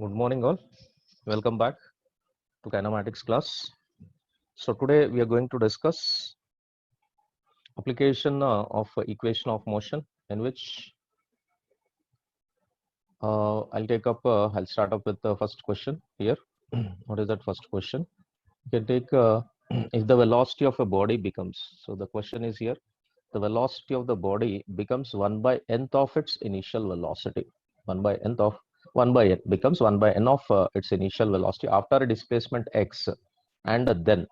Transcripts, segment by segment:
Good morning all. Welcome back to kinematics class. So today we are going to discuss application of equation of motion, in which I'll start up with the first question here. What is that first question? You can take if the velocity of a body becomes, so the question is here, the velocity of the body becomes 1 by nth of its initial velocity. 1 by nth of 1 by n becomes 1 by n of its initial velocity after a displacement x, and then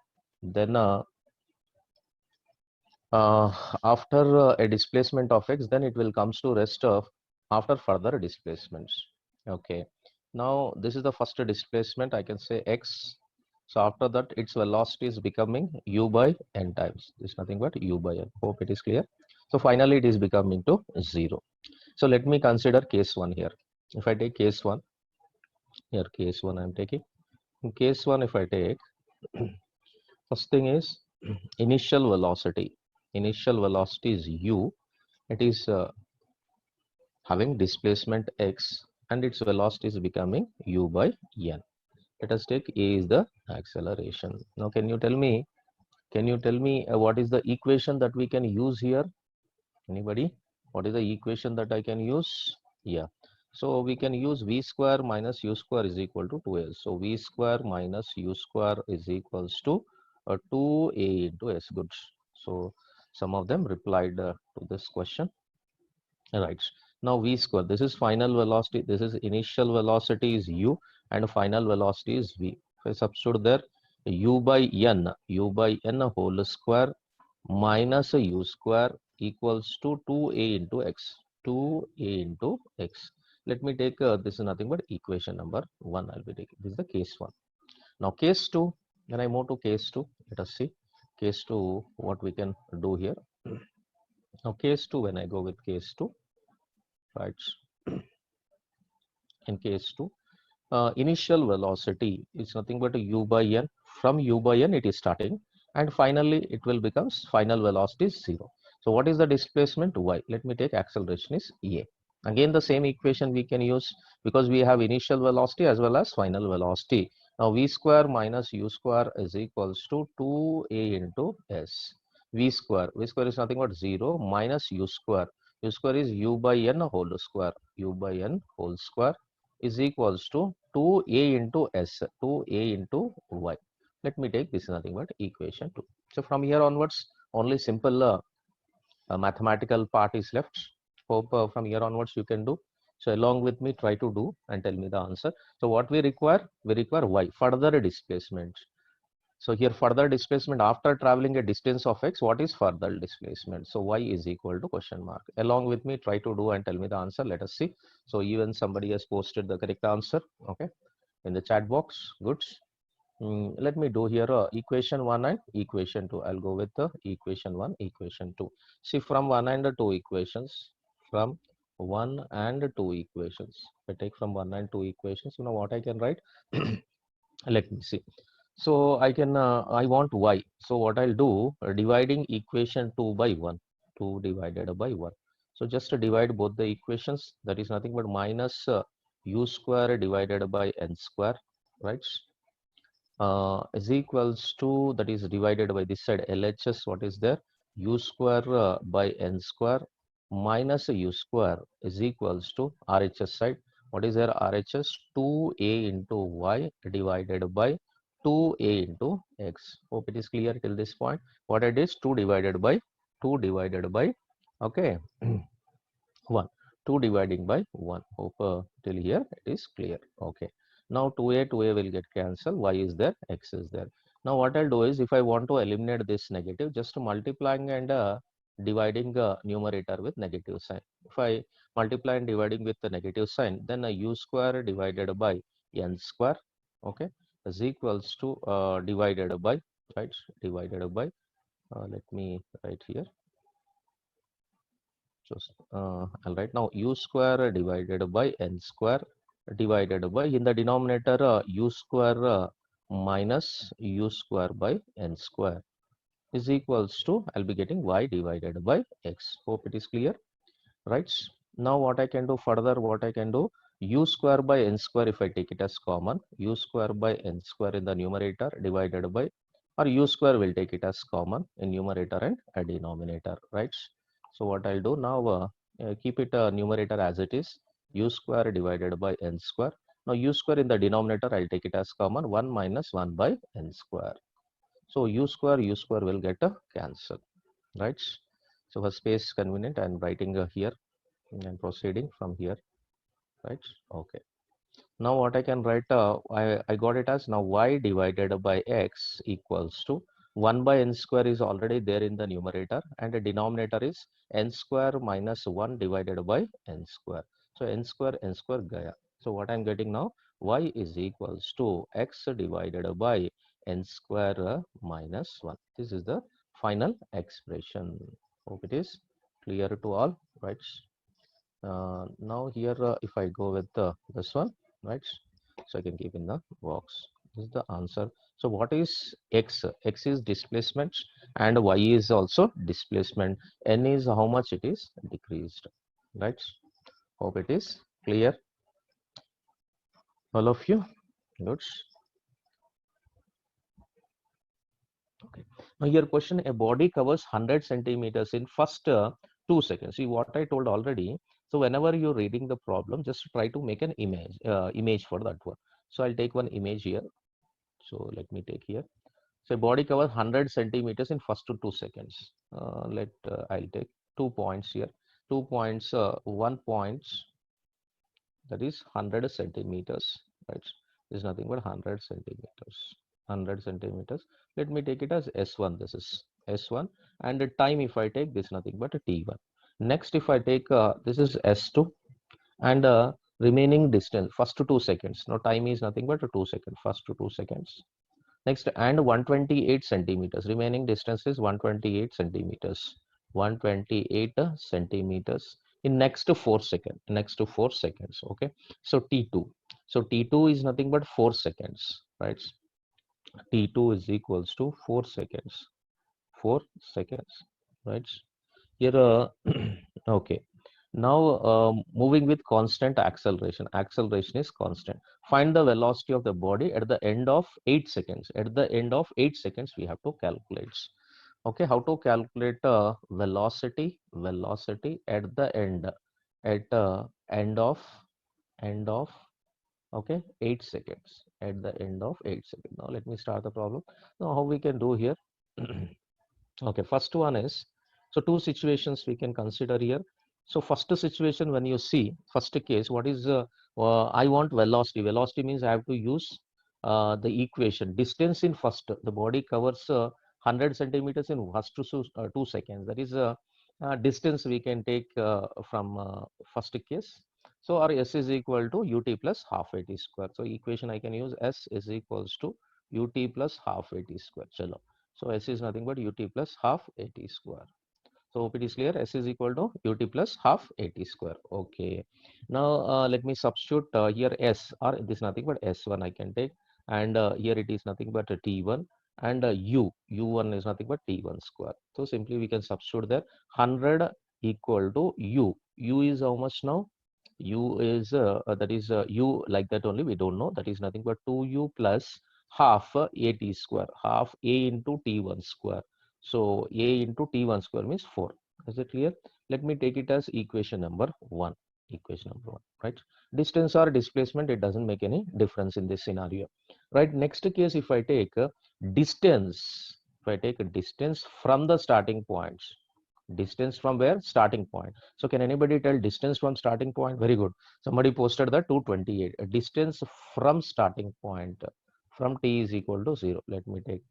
after a displacement of x, then it will comes to rest of after further displacements. Okay, now this is the first displacement, I can say x. So after that its velocity is becoming u by n times. This is nothing but u by n. Hope it is clear. So finally it is becoming to 0. So let me consider case 1 here. If I take case 1 here, case 1 I am taking. In case 1, if I take, first thing is initial velocity. Initial velocity is u. It is having displacement x, and its velocity is becoming u by n. Let us take a is the acceleration. Now can you tell me what is the equation that we can use here? Anybody? What is the equation that I can use? Yeah. So we can use v square minus u square is equal to 2s. So v square minus u square is equals to 2a into s. Good. So some of them replied to this question. Right. Now v square, this is final velocity, this is initial velocity is u, and final velocity is v. If I substitute there, u by n whole square minus u square equals to 2a into x. 2a into x. Let me take this is nothing but equation number 1. I'll be taking this is the case 1. Now case 2, when I move to case 2, let us see case 2 what we can do here. Now case 2, when I go with case 2, right, in case 2, initial velocity is nothing but a u by n. From u by n it is starting, and finally it will becomes final velocity is 0. So what is the displacement? Y. Let me take acceleration is a. Again the same equation we can use, because we have initial velocity as well as final velocity. Now v square minus u square is equals to 2a into s. V square is nothing but 0 minus u square. U square is u by n whole square. U by n whole square is equals to 2a into s, 2a into y. Let me take this is nothing but equation 2. So from here onwards, only simple mathematical part is left. Hope from here onwards you can do. So along with me, try to do and tell me the answer. So what we require y, further displacement. So here further displacement after traveling a distance of x, what is further displacement? So y is equal to question mark. Along with me, try to do and tell me the answer. Let us see. So even somebody has posted the correct answer, okay, in the chat box. Good. Let me do here equation 1 and equation 2. I'll go with the equation 1, equation 2. See, from 1 and 2 equations, from 1 and 2 equations. If I take from 1 and 2 equations, you know what I can write? Let me see. So I can I want y. So what I'll do, dividing equation 2 by 1, 2 divided by 1. So just to divide both the equations, that is nothing but minus u square divided by n square, right, is equals to, that is divided by this side LHS, what is there, u square by n square minus u square is equals to RHS side, what is there, RHS 2a into y divided by 2a into x. Hope it is clear till this point. What it is, 2 divided by okay 1, 2 dividing by 1. Hope till here it is clear. Okay, now 2a will get cancelled, y is there, x is there. Now what I'll do is, if I want to eliminate this negative, just multiplying and dividing numerator with negative sign. If I multiply and dividing with the negative sign, then a u square divided by n square, okay, is equals to divided by, right, divided by let me write here. Just I'll write now u square divided by n square divided by, in the denominator, u square minus u square by n square is equals to, I'll be getting y divided by x. Hope it is clear, right? Now what I can do further, what I can do, u square by n square, if I take it as common, u square by n square in the numerator divided by, or u square will take it as common in numerator and a denominator, right? So what I'll do now, keep it numerator as it is, u square divided by n square. Now u square in the denominator, I'll take it as common, 1 minus 1 by n square. So u square will get a cancel, right? So for space convenient, I'm writing here and proceeding from here, right? Okay. Now what I can write, I got it as, now y divided by x equals to 1 by n square is already there in the numerator, and the denominator is n square minus 1 divided by n square. So n square gaya. So what I'm getting now, y is equals to x divided by n square minus 1. This is the final expression. Hope it is clear to all, right? Now here, if I go with this one, right? So I can keep in the box. This is the answer. So what is x? X is displacement and y is also displacement. N is how much it is decreased, right? Hope it is clear, all of you. Good. Okay. Now your question, a body covers 100 centimeters in first 2 seconds. See what I told already. So whenever you're reading the problem, just try to make an image for that one. So I'll take one image here. So let me take here. So body covers 100 centimeters in first to 2 seconds. I'll take 2 points here. 2 points, 1 point, that is 100 centimeters, right? This is nothing but 100 centimeters. 100 centimeters. Let me take it as S1. This is S1, and the time, if I take this, nothing but a T1. Next, if I take this is S2, and remaining distance first to 2 seconds. Now time is nothing but a 2 seconds. First to 2 seconds. Next, and 128 centimeters. Remaining distance is 128 centimeters. 128 centimeters in next to 4 seconds. Next to 4 seconds. Okay. So T2. So T2 is nothing but 4 seconds, right? T2 is equals to 4 seconds. 4 seconds, right? Here, okay. Now, moving with constant acceleration. Acceleration is constant. Find the velocity of the body at the end of 8 seconds. At the end of 8 seconds, we have to calculate. Okay, how to calculate velocity? Velocity at the end. At end of okay, 8 seconds. At the end of 8 seconds. Now, let me start the problem. Now, how we can do here? Okay, first one is, so two situations we can consider here. So first situation, when you see first case, what is I want velocity. Velocity means I have to use the equation distance in first. The body covers 100 centimeters in first to 2 seconds. That is distance we can take from first case. So our S is equal to ut plus half at square. So equation I can use, S is equals to ut plus half at square. Chalo. So S is nothing but ut plus half at square. So hope it is clear. S is equal to ut plus half at square. Okay. Now let me substitute here S, or this is nothing but S1 I can take, and here it is nothing but a T1, and U1 is nothing but T1 square. So simply we can substitute there. 100 equal to U. U is how much now? U is that is U like that only, we don't know. That is nothing but 2U plus half a t square, half a into t1 square. So a into t1 square means 4. Is it clear? Let me take it as equation number 1. Equation number 1, right? Distance or displacement, it doesn't make any difference in this scenario, right? Next case, if I take distance, if I take a distance from the starting points, distance from where? Starting point. So can anybody tell distance from starting point? Very good. Somebody posted the 228. A distance from starting point from t is equal to 0. Let me take.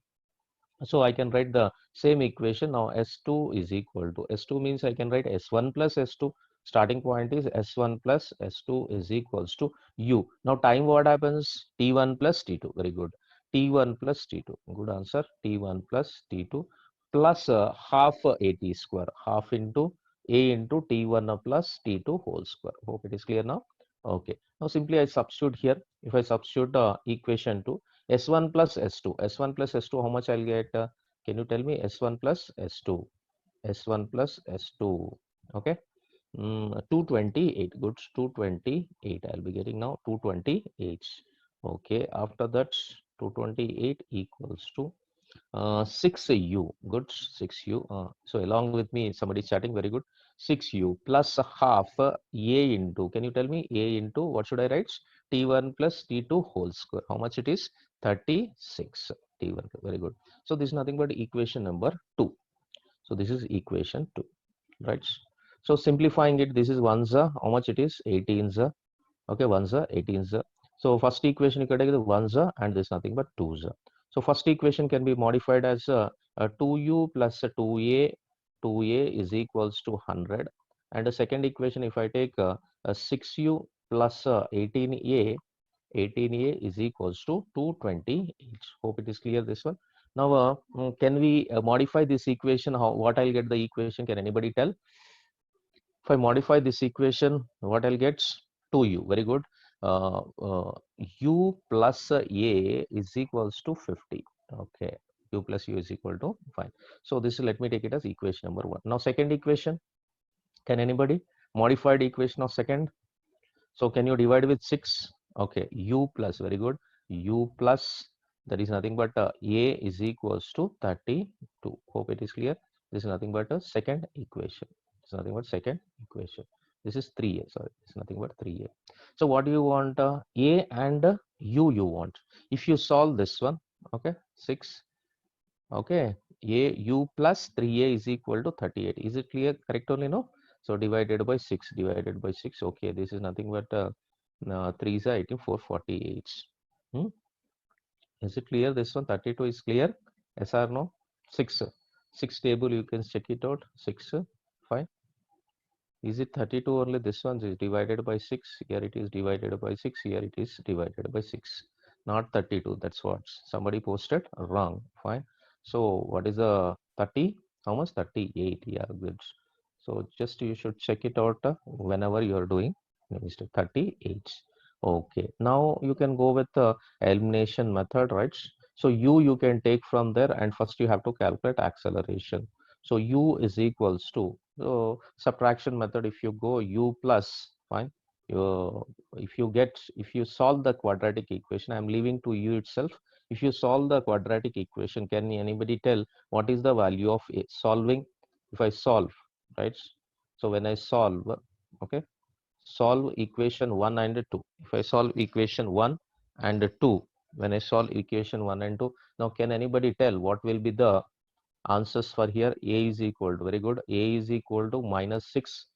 So I can write the same equation now. S2 is equal to, S2 means I can write S1 plus S2. Starting point is S1 plus S2 is equals to U. Now time what happens? T1 plus T2. Very good. T1 plus T2. Good answer. T1 plus T2 plus half AT square. Half into A into T1 plus T2 whole square. Hope it is clear now. Okay. Now simply I substitute here. If I substitute equation 2, S1 plus S2. S1 plus S2, how much I'll get? Can you tell me? S1 plus S2. S1 plus S2. Okay. 228. Good. 228. I'll be getting now 228. Okay. After that, 228 equals to 6u. Good. 6u. So along with me, somebody chatting. Very good. 6u plus half a into. Can you tell me a into what should I write? T1 plus T2 whole square. How much it is? 36. T1. Very good. So this is nothing but equation number 2. So this is equation 2, right? So simplifying it, this is 1 how much it is? 18 okay, 1 18 So first equation you can take the 1 and this nothing but 2 So first equation can be modified as 2u plus 2a. 2a is equals to 100, and the second equation if I take 6u plus 18a. 18a is equals to 228. Hope it is clear this one. Now can we modify this equation? How, what I'll get the equation? Can anybody tell? If I modify this equation, what I'll get? 2u. Very good. Uh, uh, u plus a is equals to 50. Okay. U plus u is equal to, fine. So this, let me take it as equation number 1. Now second equation. Can anybody? Modified equation of second. So can you divide with 6? Okay. U plus, very good. U plus, that is nothing but a is equals to 32. Hope it is clear. This is nothing but a second equation. It's nothing but second equation. This is 3a. Sorry, it's nothing but 3a. So what do you want? A and u you want. If you solve this one, okay, 6. Okay, a u plus 3a is equal to 38. Is it clear? Correct only, no? So divided by 6, divided by 6. Okay, this is nothing but 3 is 18, 448. Hmm? Is it clear? This one 32 is clear? Yes or no? 6. 6 table, you can check it out. 6, 5. Is it 32 only? This one is divided by 6. Here it is divided by 6. Here it is divided by 6. Not 32. That's what somebody posted wrong. Fine. So what is the 30? How much? 38. Yeah, good. So just you should check it out whenever you are doing mistake. 38. Okay. Now you can go with the elimination method, right? So you can take from there, and first you have to calculate acceleration. So u is equals to, so subtraction method, if you go u plus, fine. You, if you solve the quadratic equation, I'm leaving to you itself. If you solve the quadratic equation, can anybody tell what is the value of a solving? If I solve, right? So when I solve, okay, solve equation 1 and 2. If I solve equation 1 and 2, when I solve equation 1 and 2, now can anybody tell what will be the answers for here? A is equal to, very good, A is equal to minus 6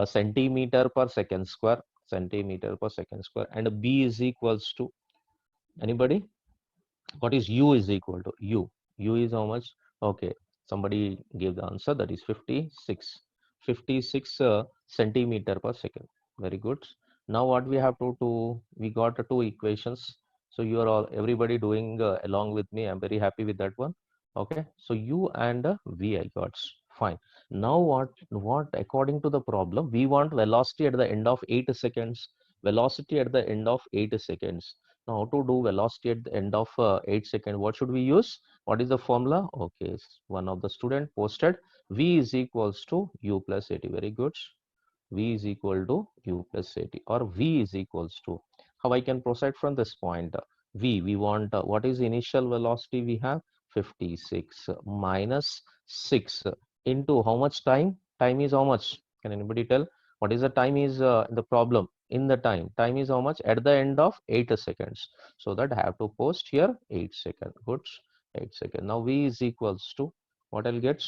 centimeter per second square, centimeter per second square, and B is equals to, anybody? What is U is equal to? U is how much? Okay, somebody gave the answer, that is 56. 56 centimeter per second. Very good. Now what we have to do? We got two equations. So you are all, everybody doing along with me. I'm very happy with that one. Okay, so U and V I got. Fine. Now what according to the problem, we want velocity at the end of 8 seconds. Velocity at the end of 8 seconds. Now how to do velocity at the end of 8 seconds? What should we use? What is the formula? Okay, one of the student posted V is equals to U plus 80. Very good. V is equal to U plus 80, or V is equals to, how I can proceed from this point? We want, what is the initial velocity we have? 56 minus 6 into how much time? Time is how much? Can anybody tell? What is the time is the problem? In the time is how much? At the end of 8 seconds. So that I have to post here 8 seconds. Good. 8 seconds. Now V is equals to, what I'll get?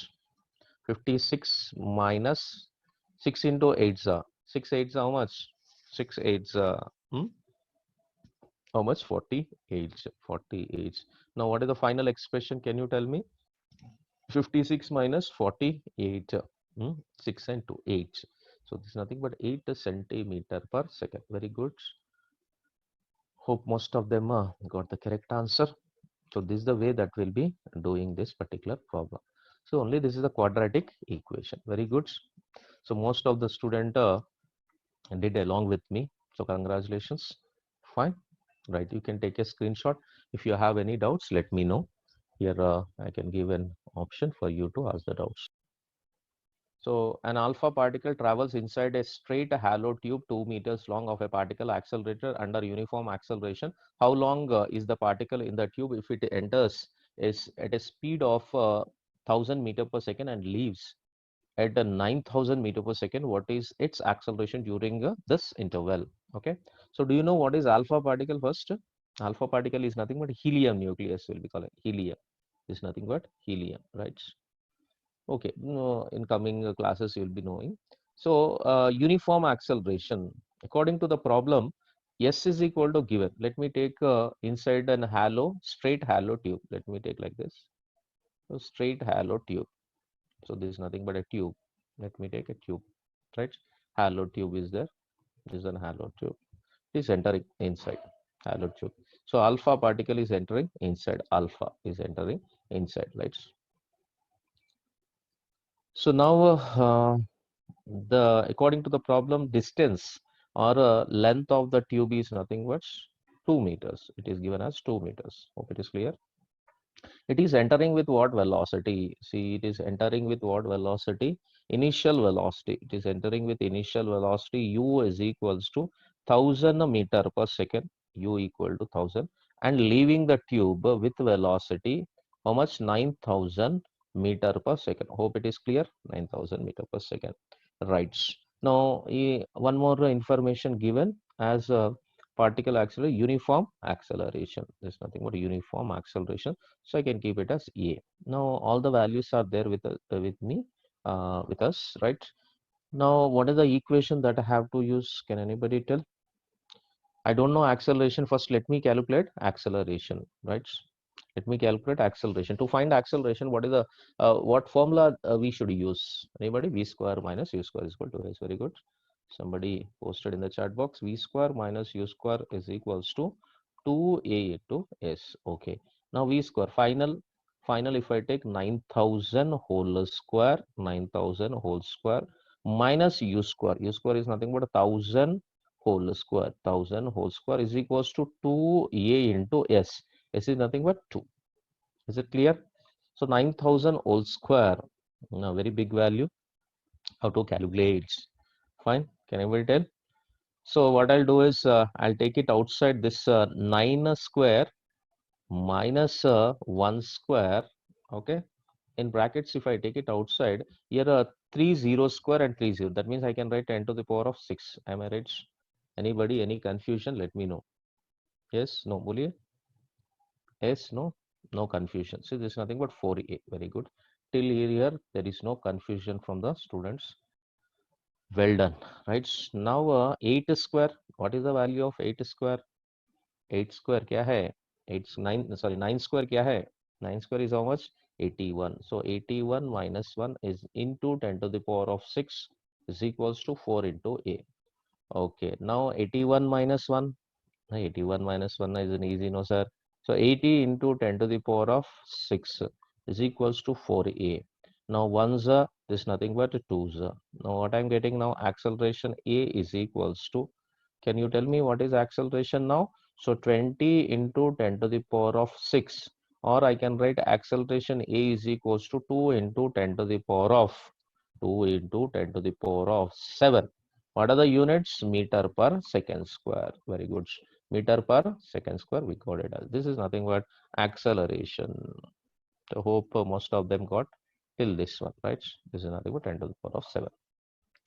56 minus 6 into 8 6 8 how much? 6 8 how much? 48. 48. Now what is the final expression? Can you tell me? 56 minus 48. 6 and 2 8. So this is nothing but 8 centimeter per second. Very good. Hope most of them got the correct answer. So this is the way that we'll be doing this particular problem. So only this is the quadratic equation. Very good. So most of the student did along with me. So congratulations. Fine. Right. You can take a screenshot. If you have any doubts, let me know. Here I can give an option for you to ask the doubts. So an alpha particle travels inside a straight hollow tube 2 meters long of a particle accelerator under uniform acceleration. How long is the particle in the tube if it enters is at a speed of 1000 meter per second and leaves at 9000 meter per second? What is its acceleration during this interval? Okay. So do you know what is alpha particle first? Alpha particle is nothing but helium nucleus, will be called helium. Is nothing but helium, right? Okay, no, in coming classes you'll be knowing. So uniform acceleration. According to the problem, S is equal to given. Let me take inside an hollow, straight hollow tube. Let me take like this. So straight hollow tube. So this is nothing but a tube. Let me take a tube, right? Hollow tube is there. This is an hollow tube. It is entering inside hollow tube. So alpha particle is entering inside. Alpha is entering inside, right? So now the according to the problem, distance or length of the tube is nothing but 2 meters. It is given as 2 meters. Hope it is clear. It is entering with what velocity? See, it is entering with what velocity? Initial velocity. It is entering with initial velocity. U is equals to 1000 meter per second. U equal to 1000, and leaving the tube with velocity how much? 9000 meter per second. Hope it is clear. 9000 meter per second. Right. Now, one more information given as particle acceleration, uniform acceleration. There's nothing but uniform acceleration. So I can keep it as A. Now all the values are there with me, with us, right? Now what is the equation that I have to use? Can anybody tell? I don't know acceleration. First, let me calculate acceleration, right? Let me calculate acceleration. To find acceleration, what is the what formula we should use? Anybody? V square minus u square is equal to s. Very good. Somebody posted in the chat box. V square minus u square is equals to 2a into s. Okay. Now v square final. If I take 9000 whole square, 9000 whole square minus u square. U square is nothing but 1000 whole square. 1000 whole square is equals to 2a into s. S is nothing but 2. Is it clear? So 9000 whole square, a very big value. How to calculate? Fine. Can anybody tell? So what I'll do is I'll take it outside this 9 square minus 1 square. Okay. In brackets, if I take it outside, here 3 0 square and 3 0. That means I can write 10 to the power of 6. Am I right? Anybody, any confusion? Let me know. Yes, no, boliye. Yes, no, no confusion. See, this is nothing but 4a. Very good. Till here, there is no confusion from the students. Well done. Right. Now, 8 square. What is the value of 8 square? 8 square kya hai? 8 9. Sorry, 9 square kya hai? 9 square is how much? 81. So 81 minus 1 is into 10 to the power of 6 is equals to 4 into a. Okay. Now 81 minus 1. 81 minus 1 is an easy, no sir. So 80 into 10 to the power of 6 is equals to 4a. Now 1's this is nothing but 2's. Now what I'm getting now, acceleration a is equals to, can you tell me what is acceleration now? So 20 into 10 to the power of 6, or I can write acceleration a is equals to 2 into 10 to the power of 2 into 10 to the power of 7. What are the units? Meter per second square. Very good. Meter per second square, we got it as. This is nothing but acceleration. I hope most of them got till this one, right? This is nothing but 10 to the power of 7.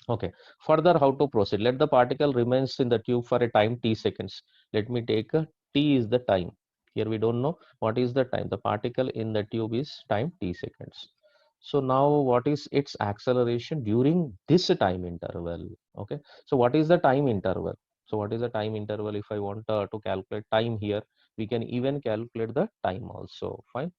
Okay. Further, how to proceed? Let the particle remains in the tube for a time t seconds. Let me take t is the time. Here we don't know what is the time. The particle in the tube is time t seconds. So now what is its acceleration during this time interval? Okay. So what is the time interval? So what is the time interval? If I want to calculate time here, we can even calculate the time also. Fine.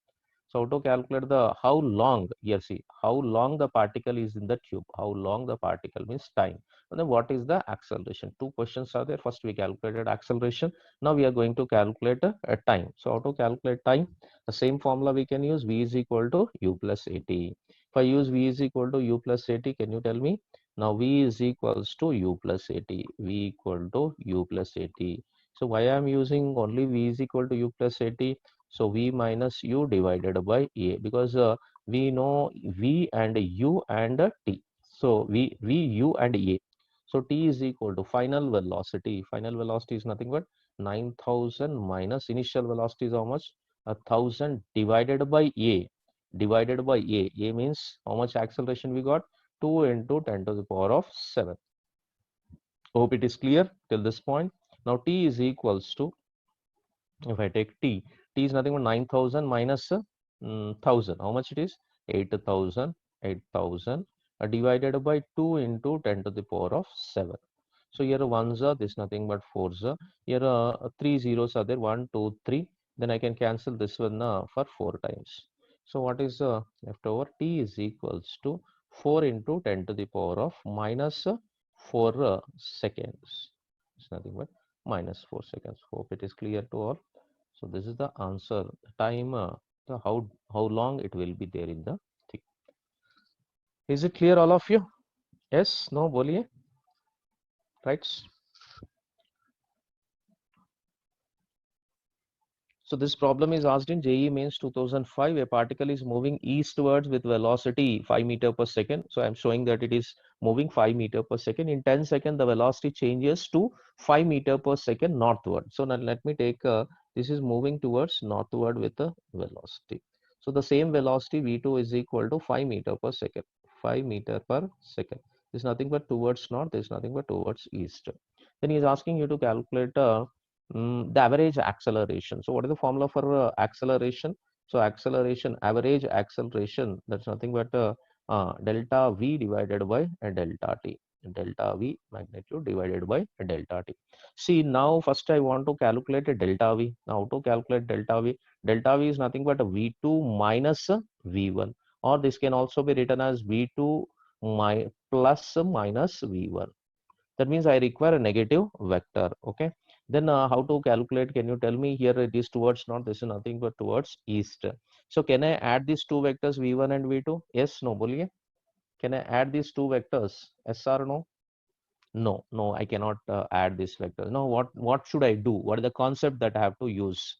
So to calculate the how long, here see how long the particle is in the tube, how long the particle means time, and then what is the acceleration. Two questions are there. First we calculated acceleration. Now we are going to calculate a time. So how to calculate time? The same formula we can use. V is equal to u plus at. If I use V is equal to u plus at, can you tell me? Now V is equals to u plus at. V equal to u plus at. So why I am using only V is equal to u plus at? So V minus U divided by A, because we know V and U and T. So v, u and a. So t is equal to final velocity. Final velocity is nothing but 9,000 minus initial velocity is how much? 1,000 divided by a. Divided by a. A means how much acceleration we got? 2 into 10 to the power of 7. Hope it is clear till this point. Now t is equals to, if I take t is nothing but 9,000 minus 1,000. How much it is? 8,000, 8,000 divided by 2 into 10 to the power of 7. So here ones are, this nothing but fours are. Here three zeros are there, 1, 2, 3. Then I can cancel this one for 4 times. So what is left over? T is equals to 4 into 10 to the power of minus 4 seconds. It's nothing but minus 4 seconds. Hope it is clear to all. So this is the answer. Time, the how long it will be there in the thing. Is it clear all of you? Yes, no, boliye, right? So this problem is asked in JEE Mains 2005. A particle is moving eastwards with velocity 5 meter per second. So I'm showing that it is moving 5 meter per second. In 10 seconds, the velocity changes to 5 meter per second northward. So now let me take, this is moving towards northward with the velocity. So the same velocity V2 is equal to 5 meter per second. 5 meter per second. This is nothing but towards north. This is nothing but towards east. Then he is asking you to calculate the average acceleration. So what is the formula for acceleration? So acceleration, average acceleration, that's nothing but delta v divided by delta t. Delta v magnitude divided by delta t. See, now first I want to calculate a delta v. Now to calculate delta v, delta v is nothing but a v2 minus v1, or this can also be written as v2 plus minus v1. That means I require a negative vector. Okay, then how to calculate? Can you tell me? Here it is towards north, this is nothing but towards east. So can I add these two vectors v1 and v2? Yes, no, boliye. Can I add these two vectors? Yes or no? No, I cannot add this vector. Now what should I do? What is the concept that I have to use?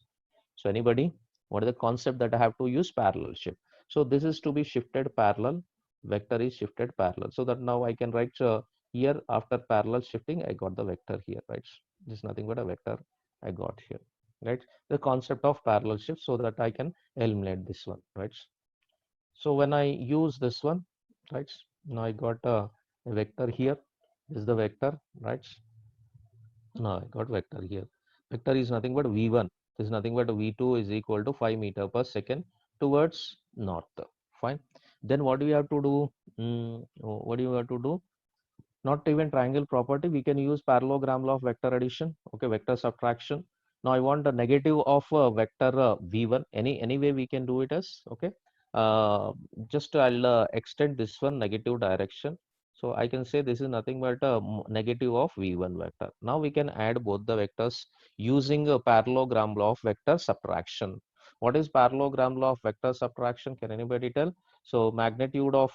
So anybody, what is the concept that I have to use? Parallel shift. So this is to be shifted parallel. Vector is shifted parallel. So that now I can write here after parallel shifting, I got the vector here, right? This is nothing but a vector I got here, right? The concept of parallel shift so that I can eliminate this one, right? So when I use this one, right? Now I got a vector here. This is the vector, right? Now I got vector here. Vector is nothing but v1. This is nothing but v2 is equal to 5 meter per second towards north. Fine. Then what do we have to do? What do you have to do? Not even triangle property. We can use parallelogram law of vector addition. Okay, vector subtraction. Now I want the negative of vector v1. Any way we can do it as, okay. Just I'll extend this one negative direction. So I can say this is nothing but a negative of v1 vector. Now we can add both the vectors using a parallelogram law of vector subtraction. What is parallelogram law of vector subtraction? Can anybody tell? So magnitude of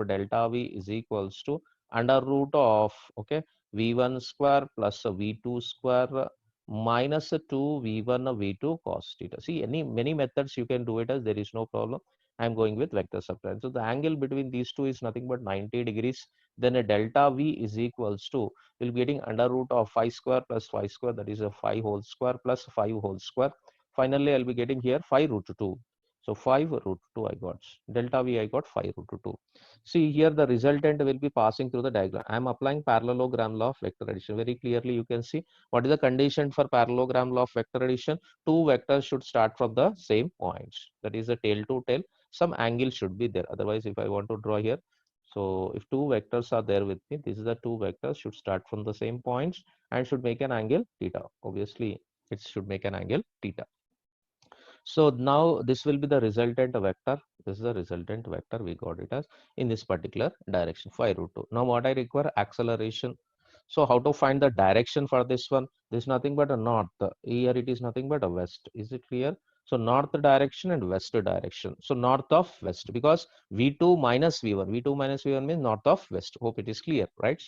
delta v is equals to under root of, okay, v1 square plus v2 square minus 2 v1 v2 cos theta. See, many methods you can do it as, there is no problem. I am going with vector subtraction. So the angle between these two is nothing but 90 degrees. Then a delta v is equals to, we'll be getting under root of 5 square plus 5 square, that is a 5 whole square plus 5 whole square. Finally, I'll be getting here 5 root 2. So 5 root 2 I got. Delta v I got 5 root 2. See here the resultant will be passing through the diagram. I am applying parallelogram law of vector addition. Very clearly you can see what is the condition for parallelogram law of vector addition. Two vectors should start from the same points. That is the tail to tail. Some angle should be there. Otherwise, if I want to draw here, so if two vectors are there with me, this is the two vectors should start from the same points and should make an angle theta. Obviously, it should make an angle theta. So now this will be the resultant vector. This is the resultant vector. We got it as in this particular direction, 5 root 2. Now what I require? Acceleration. So how to find the direction for this one? This is nothing but a north. Here it is nothing but a west. Is it clear? So north direction and west direction. So north of west, because V2 minus V1. V2 minus V1 means north of west. Hope it is clear, right?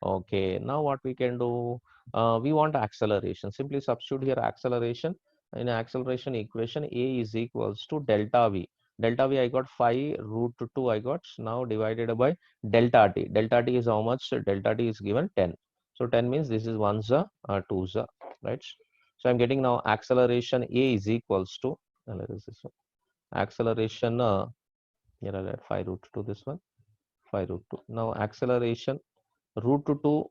Okay. Now what we can do? We want acceleration. Simply substitute here acceleration. In acceleration equation, a is equals to delta v. Delta V I got 5 root 2 I got now divided by delta T. Delta T is how much? Delta T is given 10. So 10 means this is 1 za 2 za, right? So I'm getting now acceleration A is equals to, this one, acceleration, here I'll add 5 root 2 this one, 5 root 2. Now acceleration root 2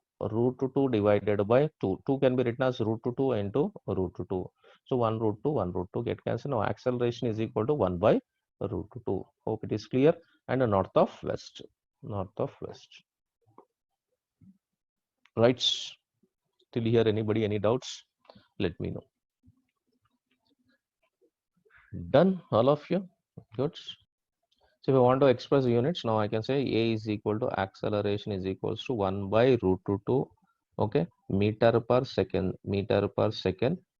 divided by 2. 2 can be written as root 2 into root 2. So 1 root 2, 1 root 2 get cancelled. Now acceleration is equal to 1 by root 2. Hope it is clear. And north of west. North of west. Right. Till here, anybody, any doubts? Let me know. Done, all of you? Good. So if I want to express units, now I can say A is equal to acceleration is equals to 1 by root 2, okay, meter per second,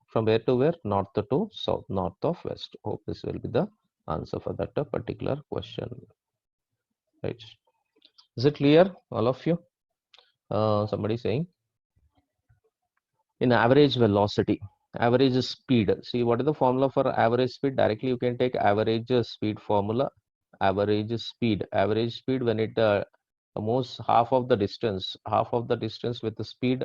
from where to where? North to south, north of west. Hope this will be the answer for that particular question. Right. Is it clear, all of you? Somebody saying in average velocity, average speed. See, what is the formula for average speed? Directly you can take average speed formula. Average speed when it moves half of the distance with the speed,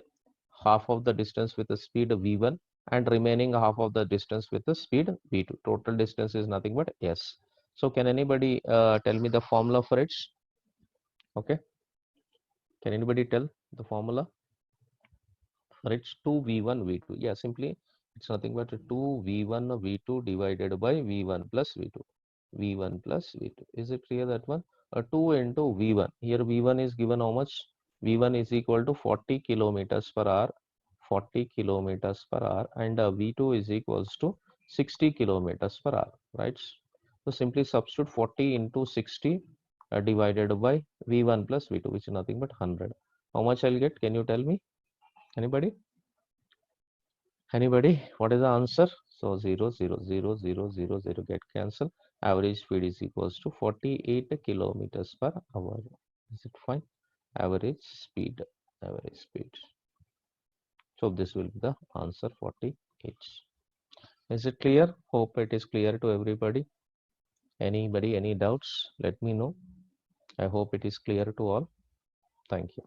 v1, and remaining half of the distance with the speed v2. Total distance is nothing but s. So can anybody tell me the formula for it? Okay, can anybody tell the formula? It's 2v1 v2. Yeah, simply it's nothing but 2v1 v2 divided by v1 plus v2. v1 plus v2. Is it clear, that one? 2 into v1. Here v1 is given how much? v1 is equal to 40 kilometers per hour. 40 kilometers per hour, and v2 is equals to 60 kilometers per hour, right? So simply substitute 40 into 60 divided by v1 plus v2, which is nothing but 100. How much I'll get? Can you tell me? Anybody? What is the answer? So 0 0 0 0 0 0 get cancelled. Average speed is equals to 48 kilometers per hour. Is it fine? Average speed. So this will be the answer, 48. Is it clear? Hope it is clear to everybody. Anybody, any doubts? Let me know. I hope it is clear to all. Thank you.